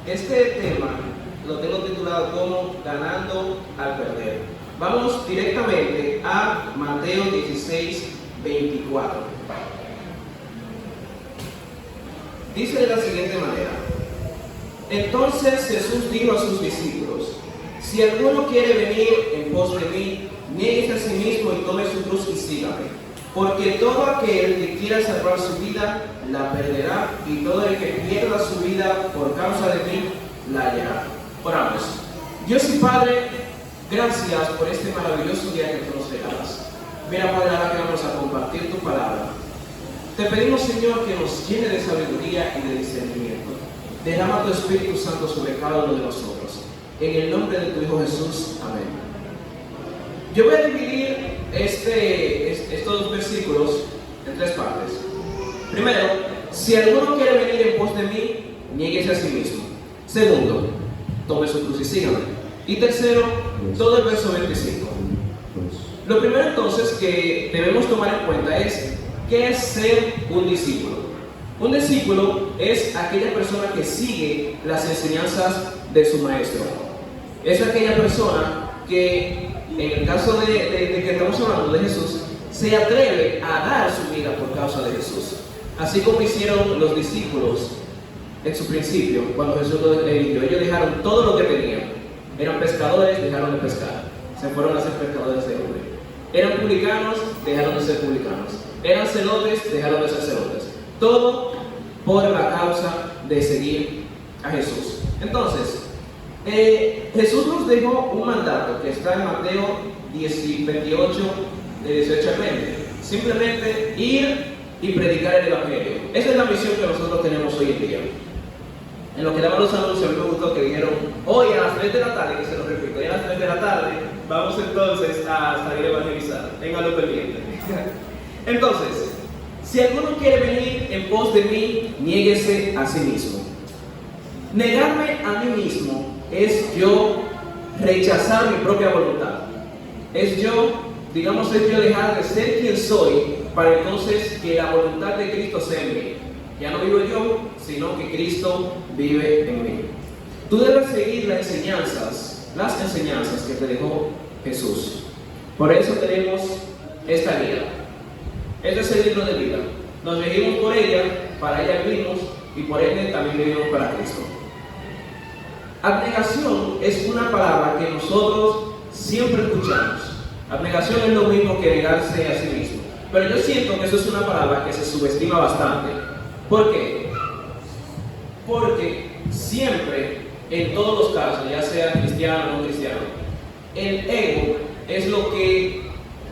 Este tema lo tengo titulado como Ganando al Perder. Vamos directamente a Mateo 16, 24. Dice de la siguiente manera: entonces Jesús dijo a sus discípulos: si alguno quiere venir en pos de mí, niéguese a sí mismo y tome su cruz y sígame. Porque todo aquel que quiera salvar su vida, la perderá, y todo el que pierda su vida por causa de mí, la hallará. Oramos. Dios y Padre, gracias por este maravilloso día que tú nos regalas. Mira, Padre, ahora que vamos a compartir tu palabra. Te pedimos, Señor, que nos llene de sabiduría y de discernimiento. Derrama tu Espíritu Santo sobre cada uno de nosotros. En el nombre de tu Hijo Jesús. Amén. Yo voy a dividir estos dos versículos en tres partes. Primero, si alguno quiere venir en pos de mí, niéguese a sí mismo. Segundo, tome su cruz y sígame. Y tercero, todo el verso 25. Lo primero entonces que debemos tomar en cuenta es ¿qué es ser un discípulo? Un discípulo es aquella persona que sigue las enseñanzas de su maestro. Es aquella persona que, en el caso de que estamos hablando de Jesús, se atreve a dar su vida por causa de Jesús. Así como hicieron los discípulos en su principio, cuando Jesús los eligió. Ellos dejaron todo lo que tenían. Eran pescadores, dejaron de pescar. Se fueron a ser pescadores de hombre. Eran publicanos, dejaron de ser publicanos. Eran celotes, dejaron de ser celotes. Todo por la causa de seguir a Jesús. Entonces, Jesús nos dejó un mandato que está en Mateo 28, de 18 al 20. Simplemente ir y predicar el Evangelio. Esa es la misión que nosotros tenemos hoy en día. En lo que daban los anuncios, a mí me gustó que dijeron: hoy a las 3 de la tarde, que se lo repito, hoy a las 3 de la tarde, vamos entonces a salir a evangelizar. Ténganlo pendiente. Entonces, si alguno quiere venir en pos de mí, niéguese a sí mismo. Negarme a mí mismo es yo rechazar mi propia voluntad. Es yo dejar de ser quien soy para entonces que la voluntad de Cristo sea en mí. Ya no vivo yo, sino que Cristo vive en mí. Tú debes seguir las enseñanzas que te dejó Jesús. Por eso tenemos esta guía. Este es el libro de vida. Nos regimos por ella, para ella vivimos y por ende también vivimos para Cristo. Abnegación es una palabra que nosotros siempre escuchamos. Abnegación es lo mismo que negarse a sí mismo. Pero yo siento que eso es una palabra que se subestima bastante. ¿Por qué? Porque siempre, en todos los casos, ya sea cristiano o no cristiano, el ego es lo que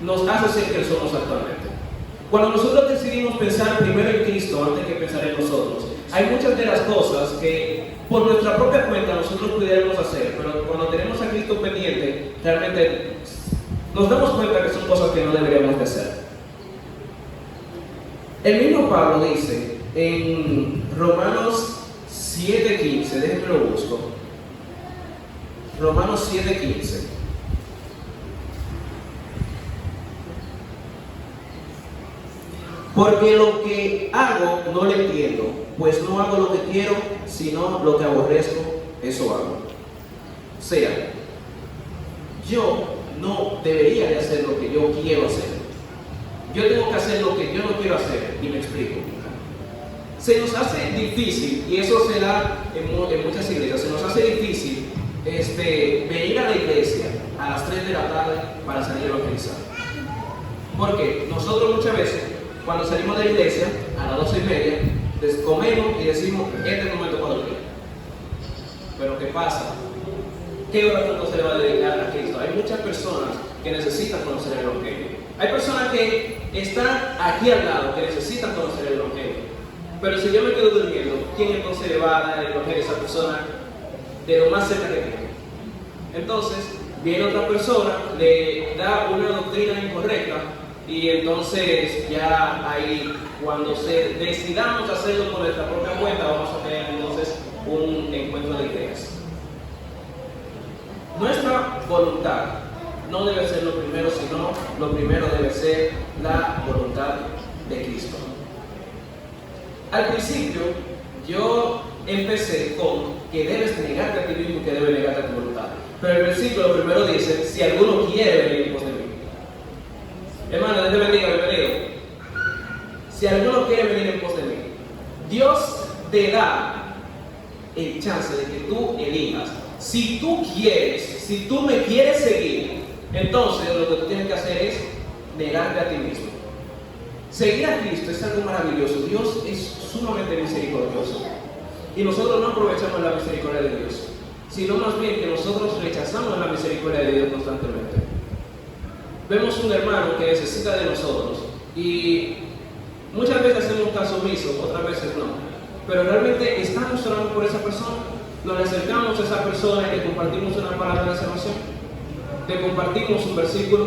nos hace ser quienes somos actualmente. Cuando nosotros decidimos pensar primero en Cristo antes que pensar en nosotros, hay muchas de las cosas que por nuestra propia cuenta nosotros pudiéramos hacer, pero cuando tenemos a Cristo pendiente, realmente nos damos cuenta que son cosas que no deberíamos de hacer. El mismo Pablo dice en Romanos 7:15, déjenme lo busco. Romanos 7:15. Porque lo que hago no lo entiendo, pues no hago lo que quiero, sino lo que aborrezco, eso hago. O sea, yo no debería de hacer lo que yo quiero hacer. Yo tengo que hacer lo que yo no quiero hacer, y me explico. Se nos hace difícil, y eso se da en muchas iglesias, se nos hace difícil venir a la iglesia a las 3 de la tarde para salir a evangelizar. Porque nosotros muchas veces, cuando salimos de la iglesia a las 12:30, comemos y decimos: este es el momento para dormir. Pero ¿qué pasa? ¿Qué hora uno se le va a dedicar a Cristo? Hay muchas personas que necesitan conocer el Evangelio. Hay personas que están aquí al lado que necesitan conocer el Evangelio. Pero si yo me quedo durmiendo, ¿quién entonces le va a dar el Evangelio a esa persona de lo más cerca que tiene? Entonces, viene otra persona, le da una doctrina incorrecta, y entonces ya ahí, cuando decidamos hacerlo por nuestra propia cuenta, vamos a tener entonces un encuentro de ideas. Nuestra voluntad no debe ser lo primero, sino lo primero debe ser la voluntad de Cristo. Al principio, yo empecé con que debes negarte a ti mismo y que debes negarte a tu voluntad. Pero el versículo primero dice, si alguno quiere venir en pos de mí. Hermano, Dios te bendiga, bienvenido. Si alguno quiere venir en pos de mí, Dios te da el chance de que tú elijas. Si tú quieres, si tú me quieres seguir, entonces lo que tú tienes que hacer es negarte a ti mismo. Seguir a Cristo es algo maravilloso. Dios es sumamente misericordioso. Y nosotros no aprovechamos la misericordia de Dios, sino más bien que nosotros rechazamos la misericordia de Dios constantemente. Vemos un hermano que necesita de nosotros y muchas veces hacemos caso omiso, otras veces no. Pero realmente estamos orando por esa persona, nos acercamos a esa persona y le compartimos una palabra de salvación, le compartimos un versículo.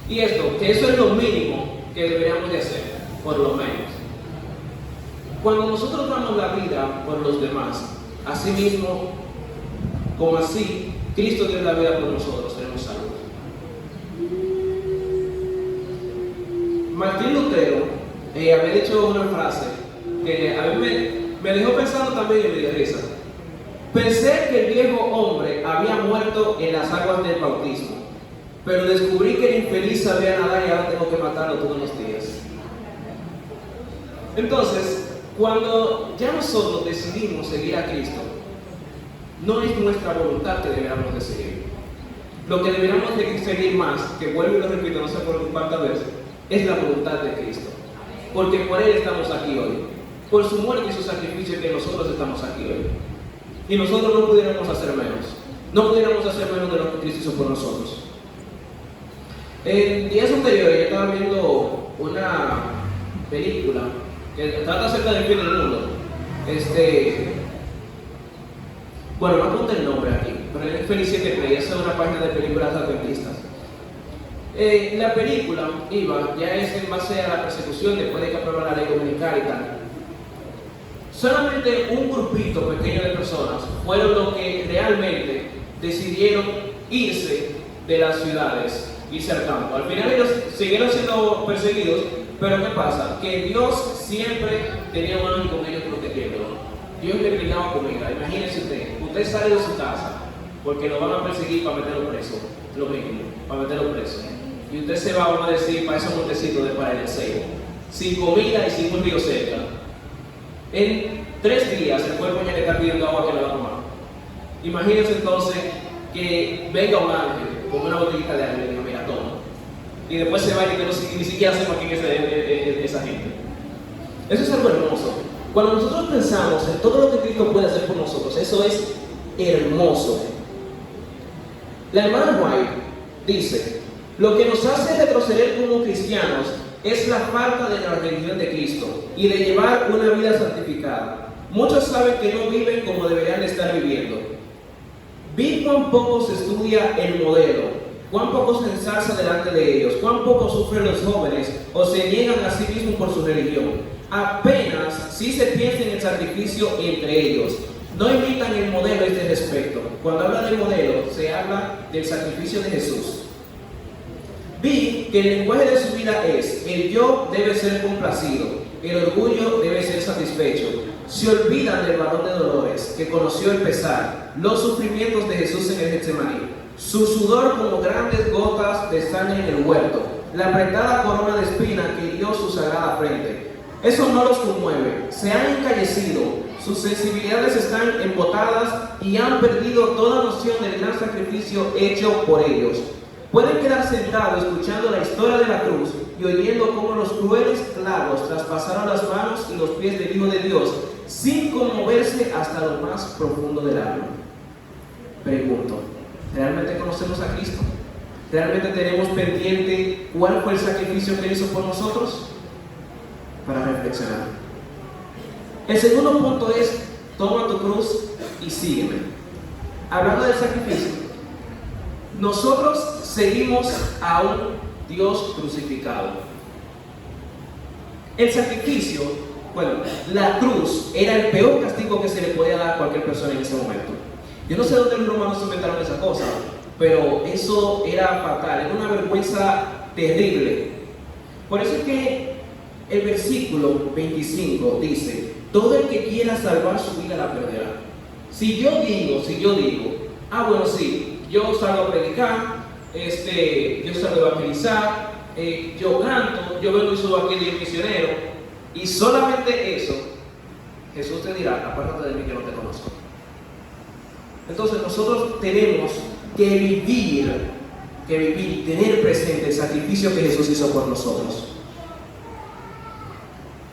Y esto, que eso es lo mínimo que deberíamos de hacer, por lo menos. Cuando nosotros damos la vida por los demás, así mismo como así, Cristo dio la vida por nosotros, tenemos salud. Martín Lutero había dicho una frase que a mí me dejó pensando también y me dio risa. Pensé que el viejo hombre había muerto en las aguas del bautismo, pero descubrí que el infeliz sabía nadar y ahora tengo que matarlo todos los días. Entonces, cuando ya nosotros decidimos seguir a Cristo, no es nuestra voluntad que deberíamos de seguir. Lo que deberíamos de seguir más, que vuelvo y lo repito, no sé por cuántas veces, es la voluntad de Cristo. Porque por Él estamos aquí hoy. Por su muerte y su sacrificio que nosotros estamos aquí hoy. Y nosotros no pudiéramos hacer menos. No pudiéramos hacer menos de lo que Cristo hizo por nosotros. En días anteriores yo estaba viendo una película que trata acerca del fin del mundo. Bueno, no apunta el nombre aquí, pero es Feliz 7 Play, esa es una página de películas adventistas. La película ya es en base a la persecución después de que aprueba la ley dominical y tal. Solamente un grupito pequeño de personas fueron los que realmente decidieron irse de las ciudades, irse al campo. Al final ellos siguieron siendo perseguidos, pero ¿qué pasa? Que Dios siempre tenía un ángel con ellos protegiéndolos. Dios le brindaba comida. Imagínense usted sale de su casa porque lo van a perseguir para meterlo preso, lo mismo, para meterlo preso. Y usted se va, vamos a decir, para esos montecitos de para el Seibo, sin comida y sin un río cerca. En 3 días el cuerpo ya le está pidiendo agua que le va a tomar. Imagínense entonces que venga un ángel con una botellita de agua y le diga, mira, toma. Y después se va y que ni siquiera sepa quién es esa gente. Eso es algo hermoso. Cuando nosotros pensamos en todo lo que Cristo puede hacer por nosotros, eso es hermoso. La hermana White dice, lo que nos hace retroceder como cristianos es la falta de la religión de Cristo y de llevar una vida santificada. Muchos saben que no viven como deberían estar viviendo. Vi cuán poco se estudia el modelo, cuán poco se ensalza delante de ellos, cuán poco sufren los jóvenes o se niegan a sí mismos por su religión. Apenas si se piensa en el sacrificio entre ellos. No imitan el modelo a este respecto. Cuando habla del modelo, se habla del sacrificio de Jesús. Vi que el lenguaje de su vida es: el yo debe ser complacido, el orgullo debe ser satisfecho. Se olvidan del varón de dolores, que conoció el pesar, los sufrimientos de Jesús en el Getsemaní, su sudor como grandes gotas de sangre en el huerto, la apretada corona de espina que dio su sagrada frente. Eso no los conmueve, se han encallecido, sus sensibilidades están embotadas y han perdido toda noción del gran sacrificio hecho por ellos. Pueden quedar sentados escuchando la historia de la cruz y oyendo cómo los crueles clavos traspasaron las manos y los pies del Hijo de Dios, sin conmoverse hasta lo más profundo del alma. Pregunto, ¿realmente conocemos a Cristo? ¿Realmente tenemos pendiente cuál fue el sacrificio que Él hizo por nosotros? Para reflexionar. El segundo punto es: toma tu cruz y sígueme. Hablando del sacrificio, nosotros seguimos a un Dios crucificado. El sacrificio, la cruz era el peor castigo que se le podía dar a cualquier persona en ese momento. Yo no sé dónde los romanos inventaron esa cosa, pero eso era fatal, era una vergüenza terrible. Por eso es que el versículo 25 dice: todo el que quiera salvar su vida la perderá. Si yo digo, bueno, sí, yo salgo a predicar, yo salgo a evangelizar, yo canto, yo vengo y subo aquí de misionero, y solamente eso, Jesús te dirá, apártate de mí que no te conozco. Entonces nosotros tenemos que vivir y tener presente el sacrificio que Jesús hizo por nosotros.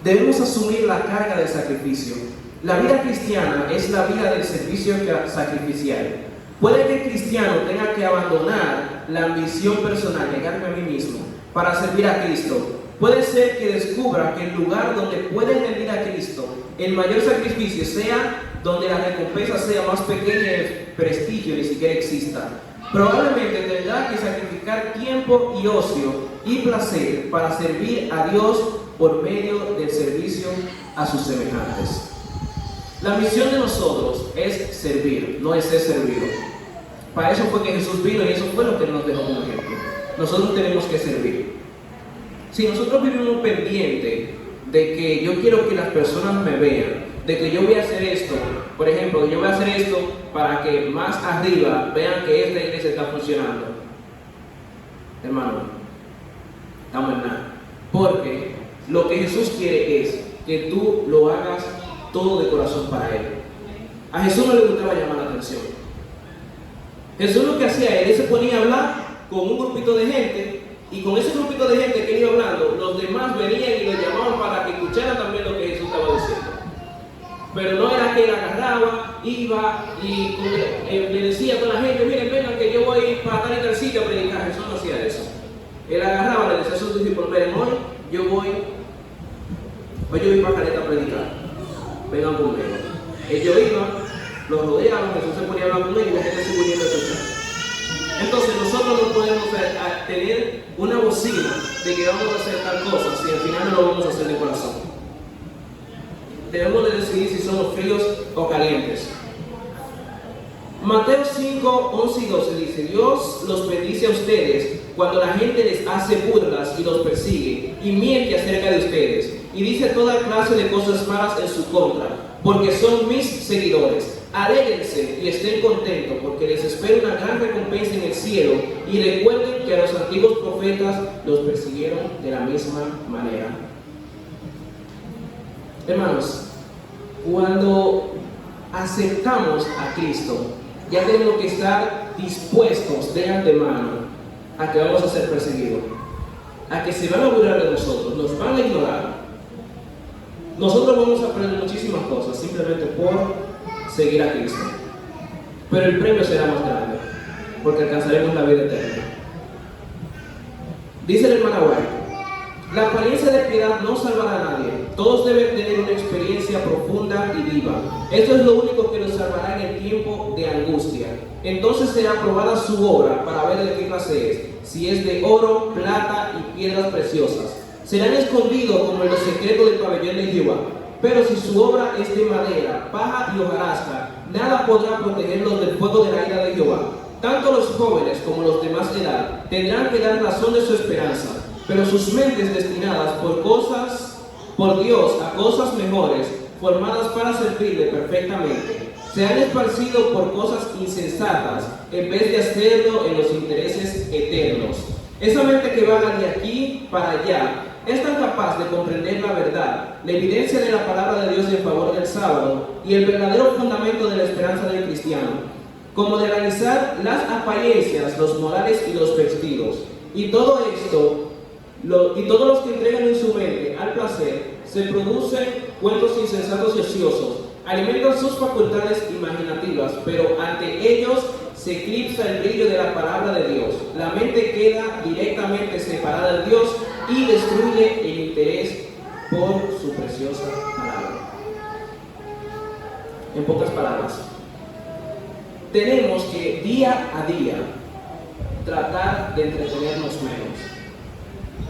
Debemos asumir la carga del sacrificio. La vida cristiana es la vida del servicio sacrificial. Puede que el cristiano tenga que abandonar la ambición personal, negarme a mí mismo, para servir a Cristo. Puede ser que descubra que el lugar donde puede servir a Cristo, el mayor sacrificio sea donde la recompensa sea más pequeña y el prestigio ni siquiera exista. Probablemente tendrá que sacrificar tiempo y ocio y placer para servir a Dios por medio del servicio a sus semejantes. La misión de nosotros es servir, no es ser servido. Para eso fue que Jesús vino y eso fue lo que nos dejó como ejemplo. Nosotros tenemos que servir. Si nosotros vivimos pendiente de que yo quiero que las personas me vean, de que yo voy a hacer esto, por ejemplo, que yo voy a hacer esto para que más arriba vean que esta iglesia está funcionando, hermano, estamos en nada. Porque lo que Jesús quiere es que tú lo hagas todo de corazón para Él. A Jesús no le gustaba llamar la atención. Jesús lo que hacía, Él se ponía a hablar con un grupito de gente, y con ese grupito de gente que él iba hablando, los demás venían y lo llamaban para que escucharan también lo que Jesús estaba diciendo. Pero no era que él agarraba, iba y le decía a toda la gente, miren, vengan que yo voy para tal y tal sitio a predicar. Jesús no hacía eso. Él agarraba, le decía a sus discípulos, miren, hoy yo voy para Caleta a predicar. Vengan conmigo. Ellos iban, los rodeaban, Jesús se ponía a hablar con ellos y la gente se ponía a escuchar. Entonces nosotros no podemos tener una bocina de que vamos a hacer tal cosa si al final no lo vamos a hacer de corazón. Debemos de decidir si somos fríos o calientes. Mateo 5, 11 y 12 dice: Dios los bendice a ustedes cuando la gente les hace burlas y los persigue y miente acerca de ustedes y dice toda clase de cosas malas en su contra, porque son mis seguidores. Alégrense y estén contentos, porque les espera una gran recompensa en el cielo, y recuerden que a los antiguos profetas los persiguieron de la misma manera. Hermanos, cuando aceptamos a Cristo, ya tenemos que estar dispuestos de antemano a que vamos a ser perseguidos, a que se van a burlar de nosotros, nos van a ignorar. Nosotros vamos a aprender muchísimas cosas simplemente por seguir a Cristo, pero el premio será más grande porque alcanzaremos la vida eterna. Dice el hermano White: la apariencia de piedad no salvará a nadie. Todos deben tener una experiencia profunda y viva. Esto es lo único que nos salvará en el tiempo de angustia. Entonces será probada su obra para ver de qué clase es, si es de oro, plata y piedras preciosas. Serán escondidos como en los secretos del pabellón de Jehová. Pero si su obra es de madera, paja y hojarasca, nada podrá protegerlos del fuego de la ira de Jehová. Tanto los jóvenes como los de más edad tendrán que dar razón de su esperanza, pero sus mentes destinadas por Dios a cosas mejores, formadas para servirle perfectamente, se han esparcido por cosas insensatas en vez de hacerlo en los intereses eternos. Esa mente que vaga de aquí para allá es tan capaz de comprender la verdad, la evidencia de la palabra de Dios en favor del sábado y el verdadero fundamento de la esperanza del cristiano, como de analizar las apariencias, los morales y los vestidos. Y todo esto, todos los que entregan en su mente al placer, se producen cuentos insensatos y ociosos, alimentan sus facultades imaginativas, pero ante ellos se eclipsa el brillo de la palabra de Dios. La mente queda directamente separada de Dios y destruye el interés por su preciosa palabra. En pocas palabras, tenemos que día a día tratar de entretenernos menos.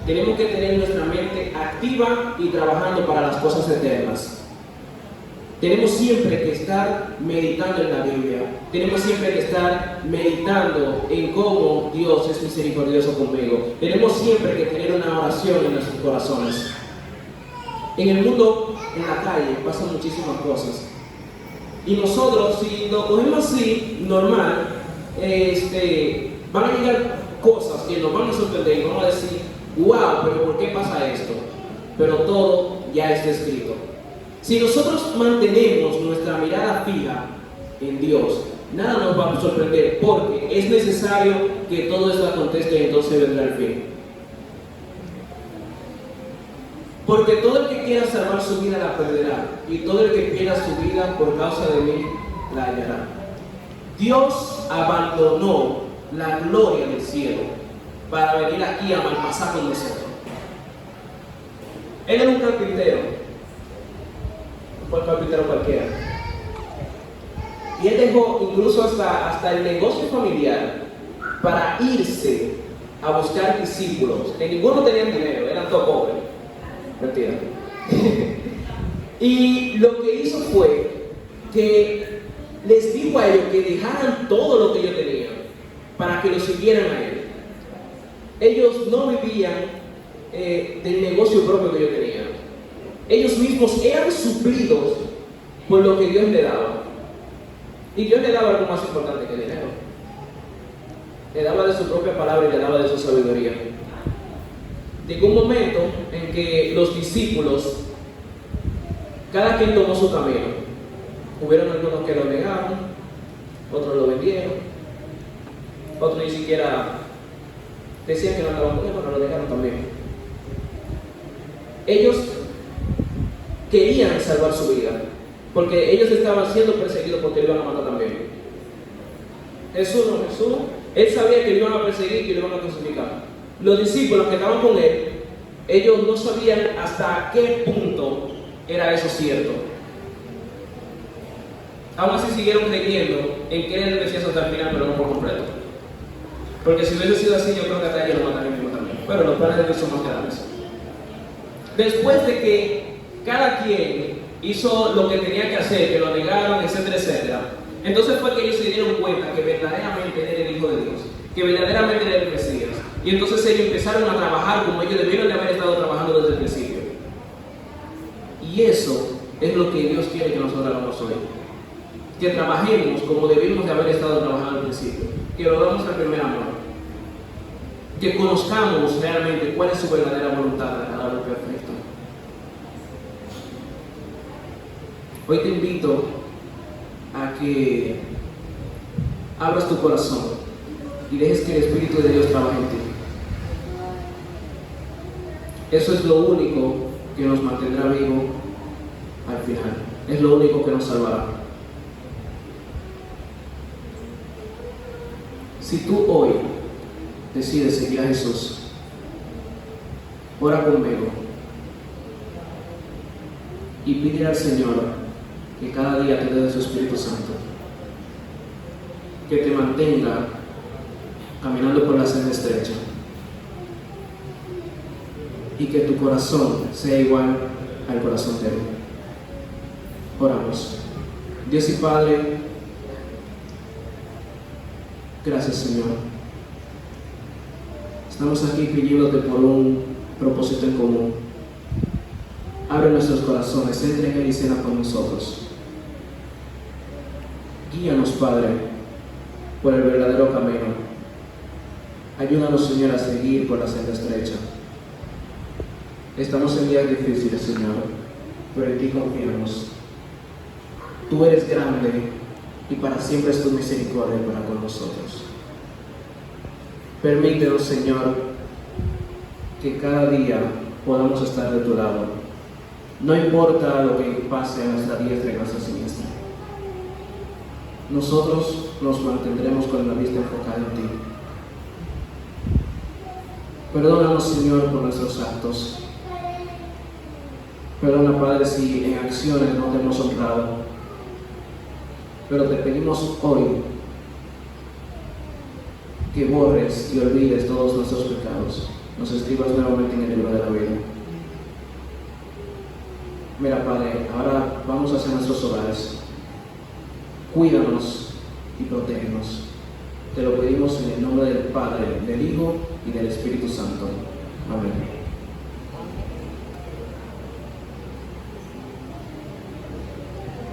Tenemos que tener nuestra mente activa y trabajando para las cosas eternas. Tenemos siempre que estar meditando en la Biblia. Tenemos siempre que estar meditando en cómo Dios es misericordioso conmigo. Tenemos siempre que tener una oración en nuestros corazones. En el mundo, en la calle, pasan muchísimas cosas. Y nosotros, si lo cogemos así, normal, van a llegar cosas que nos van a sorprender y vamos a decir, wow, pero ¿por qué pasa esto? Pero todo ya está escrito. Si nosotros mantenemos nuestra mirada fija en Dios, nada nos va a sorprender, porque es necesario que todo esto acontezca y entonces vendrá el fin. Porque todo el que quiera salvar su vida la perderá, y todo el que pierda su vida por causa de mí la hallará. Dios abandonó la gloria del cielo para venir aquí a malpasar con nosotros. Él era un carpintero, no fue carpintero cualquiera. Y él dejó incluso hasta el negocio familiar para irse a buscar discípulos, que ninguno tenía dinero, eran todos pobres. Mentira. Y lo que hizo fue que les dijo a ellos que dejaran todo lo que ellos tenían para que lo siguieran a él. Ellos no vivían del negocio propio que ellos tenían. Ellos mismos eran suplidos por lo que Dios le daba. Y Dios le daba algo más importante que dinero. Le daba de su propia palabra y le daba de su sabiduría. Llegó un momento en que los discípulos, cada quien tomó su camino. Hubieron algunos que lo negaron, otros lo vendieron, otros ni siquiera decían que no andaban con él, pero lo negaron también. Ellos querían salvar su vida, porque ellos estaban siendo perseguidos porque lo iban a matar también. Jesús, él sabía que lo iban a perseguir y que lo iban a crucificar. Los discípulos que estaban con él, ellos no sabían hasta qué punto era eso cierto. Aún así siguieron creyendo en que era el Mesías hasta el final, pero no por completo. Porque si hubiese sido así, yo creo que hasta ellos lo matarían mismo también. Pero los planes de Dios son más grandes. Después de que cada quien hizo lo que tenía que hacer, que lo negaron, etcétera, etcétera, entonces fue que ellos se dieron cuenta que verdaderamente él era el Hijo de Dios, que verdaderamente era el Mesías. Y entonces ellos empezaron a trabajar como ellos debieron de haber estado trabajando desde el principio. Y eso es lo que Dios quiere que nosotros hagamos hoy. Que trabajemos como debimos de haber estado trabajando al principio. Que lo hagamos al primer amor. Que conozcamos realmente cuál es su verdadera voluntad a cada uno perfecto. Hoy te invito a que abras tu corazón y dejes que el Espíritu de Dios trabaje en ti. Eso es lo único que nos mantendrá vivos al final. Es lo único que nos salvará. Si tú hoy decides seguir a Jesús, ora conmigo y pide al Señor que cada día te dé su Espíritu Santo, que te mantenga caminando por la senda estrecha y que tu corazón sea igual al corazón de Él. Oramos. Dios y Padre, gracias, Señor. Estamos aquí pidiéndote por un propósito en común. Abre nuestros corazones, entra en Él y cena con nosotros. Guíanos, Padre, por el verdadero camino. Ayúdanos, Señor, a seguir por la senda estrecha. Estamos en días difíciles, Señor, pero en ti confiamos. Tú eres grande y para siempre es tu misericordia para con nosotros. Permítenos, Señor, que cada día podamos estar de tu lado. No importa lo que pase a nuestra diestra y a nuestra siniestra. Nosotros nos mantendremos con la vista enfocada en ti. Perdónanos, Señor, por nuestros actos. Perdona, Padre, si en acciones no te hemos honrado. Pero te pedimos hoy que borres y olvides todos nuestros pecados. Nos escribas nuevamente en el libro de la vida. Mira, Padre, ahora vamos hacia nuestros hogares. Cuídanos y protégenos. Te lo pedimos en el nombre del Padre, del Hijo y del Espíritu Santo. Amén.